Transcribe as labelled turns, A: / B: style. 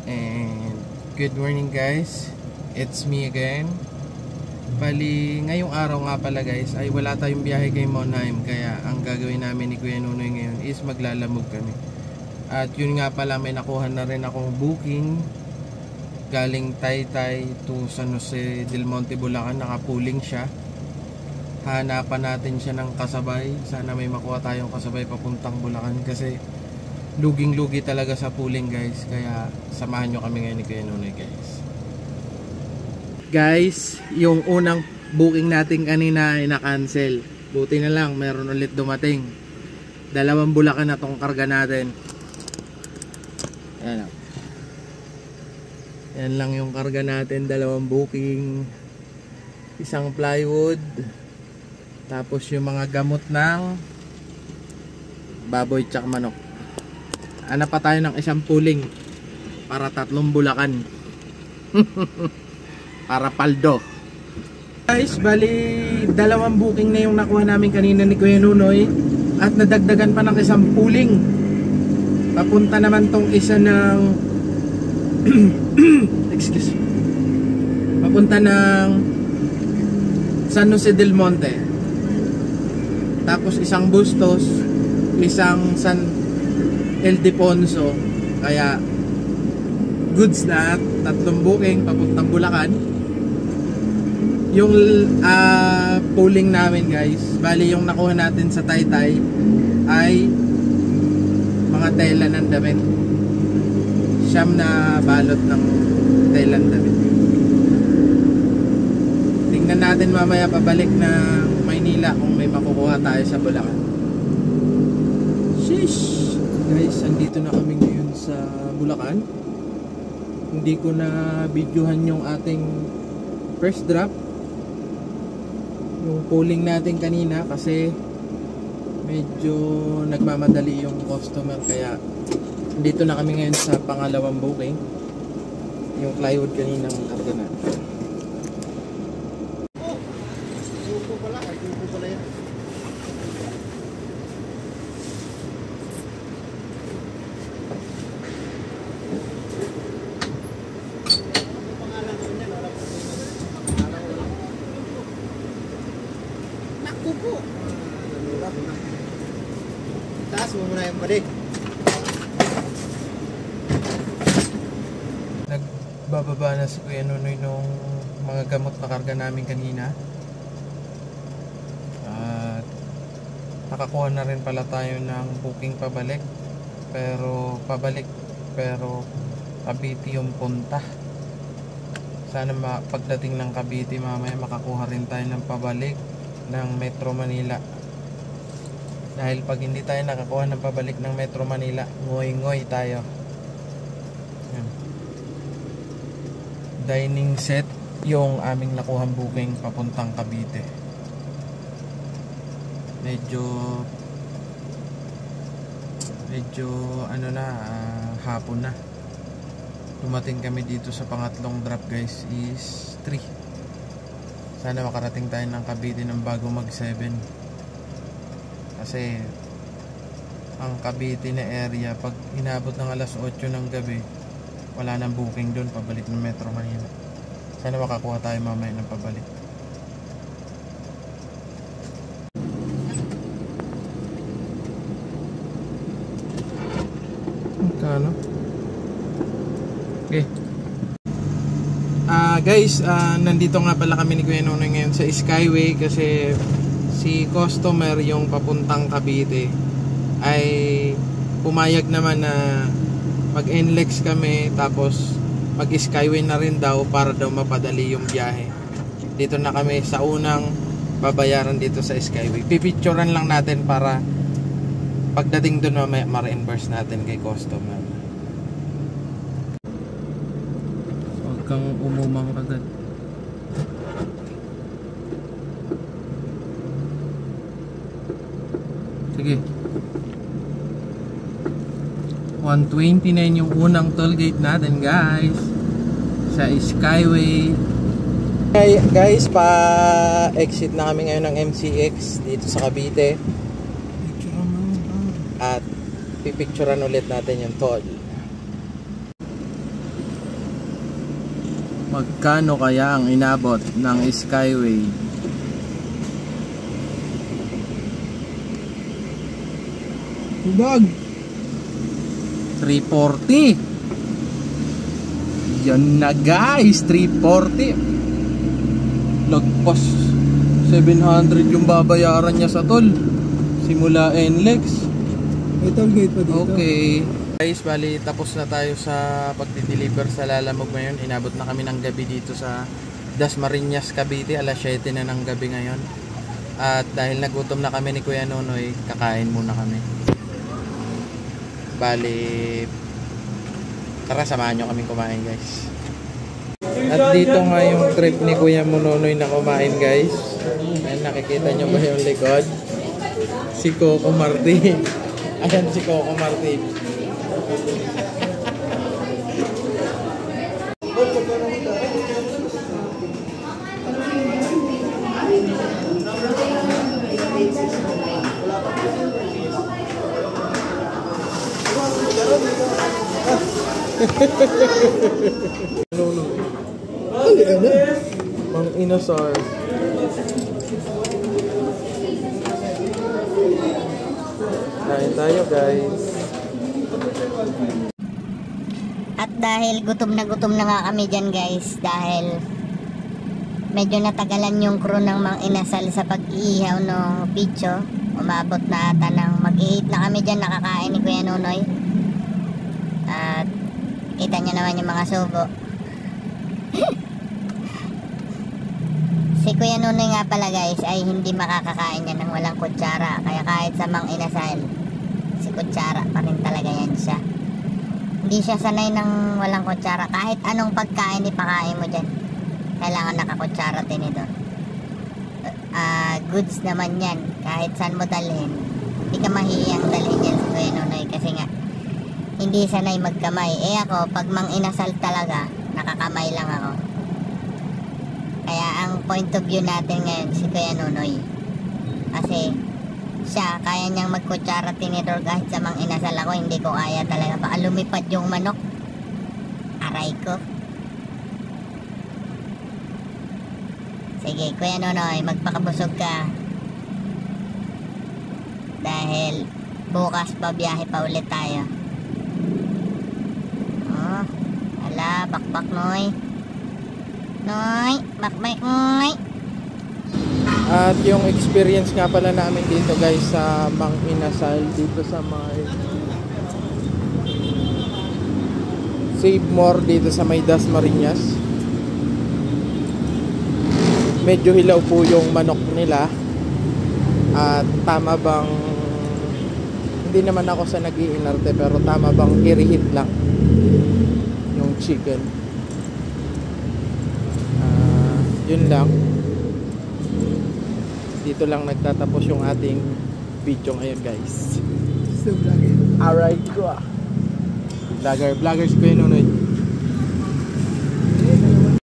A: And good morning guys, it's me again. Bali, ngayong araw nga pala guys ay wala tayong biyahe kay Monheim. Kaya ang gagawin namin ni Kuya Nunoy ngayon is maglalamog kami. At yun nga pala, may nakuha na rin akong booking galing Taytay to San Jose del Monte, Bulacan. Nakapuling siya. Hanapan natin siya ng kasabay. Sana may makuha tayong kasabay papuntang Bulacan kasi luging-lugi talaga sa pooling guys. Kaya samahan nyo kami ngayon ni Kuya Nunoy guys. Guys, yung unang booking natin kanina ay na-cancel. Buti na lang, meron ulit dumating. 2 Bulacan na tong karga natin. Yan lang. Yan lang yung karga natin, 2 booking. 1 plywood. Tapos yung mga gamot ng baboy tsaka manok. Hanap pa tayo ng 1 pooling para 3 Bulacan. Para paldo. Guys, bali 2 booking na yung nakuha namin kanina ni Kuya Nunoy. At nadagdagan pa ng 1 pooling. Papunta naman tong isa ng excuse me. Papunta ng San Jose del Monte. Tapos 1 Bustos, 1 San Ildefonso. Kaya goods na, 3 booking papuntang Bulacan. Yung pooling namin guys, bali yung nakuha natin sa Taytay ay mga tela ng damit. Siyam na balot ng tela ng damit. Tingnan natin mamaya pabalik ng Maynila kung may makukuha tayo sa Bulacan. Sheesh! Guys, andito na kami ngayon sa Bulacan. Hindi ko na videohan yung ating first drop, yung pooling natin kanina, kasi medyo nagmamadali yung customer. Kaya dito na kami ngayon sa pangalawang booking, yung plywood kaninang karga na.
B: Taas mo muna yung balik.
A: Nagbababa na si Kuya Nunoy nung mga gamot na karga namin kanina. At nakakuha na rin pala tayo ng booking pabalik. Pero Cavite yung punta. Sana pagdating ng Cavite mamaya makakuha rin tayo ng pabalik ng Metro Manila. Dahil pag hindi tayo nakakuha ng pabalik ng Metro Manila, ngoy-ngoy tayo. Yan. Dining set yung aming nakuhang booking papuntang Cavite. Medyo hapon na. Dumating kami dito sa pangatlong drop guys is 3. Sana makarating tayo ng Cavite ng bago mag 7. Kasi ang Cavite na area, pag inabot ng alas 8 ng gabi, wala nang booking doon pabalik ng Metro Manila. Sana makakuha tayo mamaya ng pabalik. Magkano? Okay. Guys, nandito nga pala kami ni Kuya Nunoy ngayon sa Skyway kasi si customer yung papuntang Cavite ay pumayag naman na mag-NLEX kami tapos mag-Skyway na rin daw para daw mapadali yung biyahe. Dito na kami sa unang babayaran dito sa Skyway. Pipicturean lang natin para pagdating doon mamaya ma-reimburse natin kay customer. Huwag kang umumang agad. Sige. 129 yung unang toll gate natin guys sa Skyway. Guys, pa-exit na kami ngayon ng MCX dito sa Cavite. At pipicturean ulit natin yung toll. Magkano kaya ang inabot ng Skyway?
B: Hubag!
A: 340. Yan na guys, 340. Lagpas 700 yung babayaran niya sa tol. Simula NLEX.
B: May toll gate pa dito.
A: Okay. Guys, bali tapos na tayo sa pagdi-deliver sa Lalamog ngayon. Inabot na kami ng gabi dito sa Dasmariñas, Cavite. Alas 7 na ng gabi ngayon. At dahil nagutom na kami ni Kuya Nonoy, kakain muna kami. Bali, tara samahan nyo kami kumain guys. At dito nga yung trip ni Kuya Nonoy na kumain guys. Ayan, nakikita nyo ba yung likod? Si Coco Martin. Ayan si Coco Martin. Mang inasar. Kain tayo guys.
C: At dahil gutom na nga kami dyan guys, dahil medyo natagalan yung crew ng Mang Inasal sa pag-iihaw ng picho, umabot na ata ng mag-8 na kami dyan nakakain ni Kuya Nonoy. At kita nyo naman yung mga subo. Si Kuya Nonoy nga pala guys ay hindi makakakain yan ng walang kutsara, kaya kahit sa Mang Inasal si kutsara pa rin talaga yan siya. Hindi siya sanay ng walang kutsara. Kahit anong pagkain ipakain mo dyan, kailangan nakakutsara tinidor. Goods naman yan. Kahit saan mo dalhin, hindi ka mahihiyang dalhin yan sa Kuya Nonoy kasi nga hindi sanay magkamay. Eh ako, pag Mang Inasal talaga, nakakamay lang ako. Kaya ang point of view natin ngayon si Kuya Nonoy. Kasi siya, kaya niyang magkutsara tinidor kahit sa Mang Inasal. Ako hindi ko kaya talaga. Baka lumipad yung manok. Aray ko. Sige, Kuya Nonoy, magpakabusog ka. Dahil bukas pa biyahe pa ulit tayo. Oh, ala, bakbak Noy. Noy, bakbak Noy.
A: At yung experience nga pala namin dito guys sa Mang Inasal, dito sa may Save More dito sa may Dasmariñas, medyo hilaw po yung manok nila. At tama bang, hindi naman ako sa nag-iinarte, pero tama bang i-reheat lang yung chicken. Yun lang. Dito lang nagtatapos yung ating video ngayon guys.
B: So, vlogger.
A: Alright ko Vloggers ko yun, Nonoy.